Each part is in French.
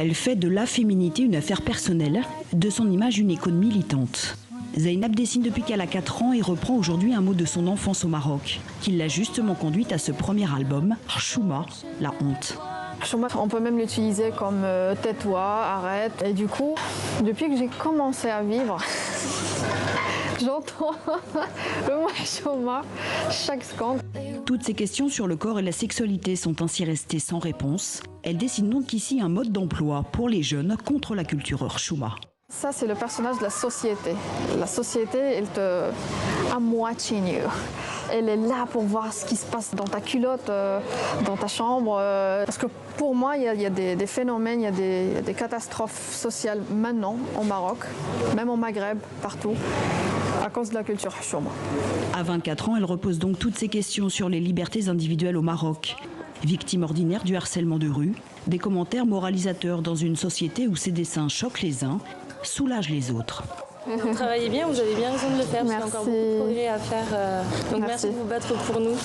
Elle fait de la féminité une affaire personnelle, de son image une icône militante. Zeynab dessine depuis qu'elle a 4 ans et reprend aujourd'hui un mot de son enfance au Maroc, qui l'a justement conduite à ce premier album, Chouma, la honte. Chouma, on peut même l'utiliser comme tais-toi, arrête. Et du coup, depuis que j'ai commencé à vivre, j'entends le mot Chouma chaque seconde. Toutes ces questions sur le corps et la sexualité sont ainsi restées sans réponse. Elle dessine donc ici un mode d'emploi pour les jeunes contre la culture Chouma. Ça, c'est le personnage de la société. La société, elle te I'm watching you. Elle est là pour voir ce qui se passe dans ta culotte, dans ta chambre. Parce que pour moi, il y a des phénomènes, il y a des catastrophes sociales maintenant au Maroc, même au Maghreb, partout, à cause de la culture chouma. À 24 ans, elle repose donc toutes ces questions sur les libertés individuelles au Maroc. Victime ordinaire du harcèlement de rue, des commentaires moralisateurs dans une société où ses dessins choquent les uns, soulagent les autres. Vous travaillez bien, vous avez bien raison de le faire, parce qu'il y a encore beaucoup de progrès à faire. Donc merci de vous battre pour nous.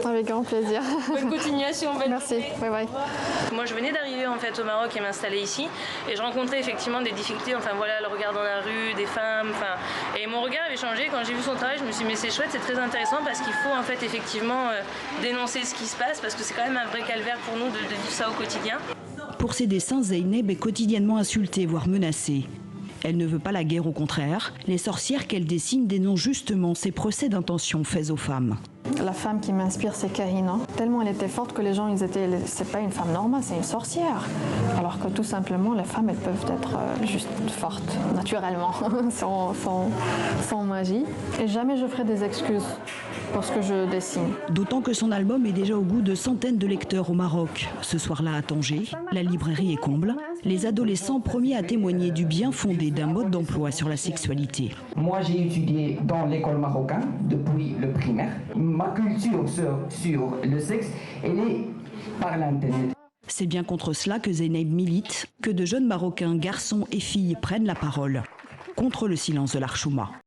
Avec grand plaisir. Bonne continuation, bonne Merci, bye bye. Moi je venais d'arriver en fait au Maroc et m'installer ici, et je rencontrais effectivement des difficultés, enfin voilà, le regard dans la rue, des femmes, et mon regard avait changé quand j'ai vu son travail. Je me suis dit mais c'est chouette, c'est très intéressant, parce qu'il faut en fait effectivement dénoncer ce qui se passe, parce que c'est quand même un vrai calvaire pour nous de vivre ça au quotidien. Pour ses dessins, Zeynab est quotidiennement insultée, voire menacée. Elle ne veut pas la guerre, au contraire. Les sorcières qu'elle dessine dénoncent justement ces procès d'intention faits aux femmes. La femme qui m'inspire, c'est Karina. Tellement elle était forte que les gens, c'est pas une femme normale, c'est une sorcière. Alors que tout simplement, les femmes, elles peuvent être juste fortes, naturellement, sans magie. Et jamais je ferai des excuses pour ce que je dessine. D'autant que son album est déjà au goût de centaines de lecteurs au Maroc. Ce soir-là à Tanger, la librairie est comble. Les adolescents premiers à témoigner du bien fondé d'un mode d'emploi sur la sexualité. Moi, j'ai étudié dans l'école marocaine depuis le primaire. Ma culture sur le sexe, elle est par l'Internet. C'est bien contre cela que Zeynab milite, que de jeunes Marocains, garçons et filles prennent la parole contre le silence de l'Archouma.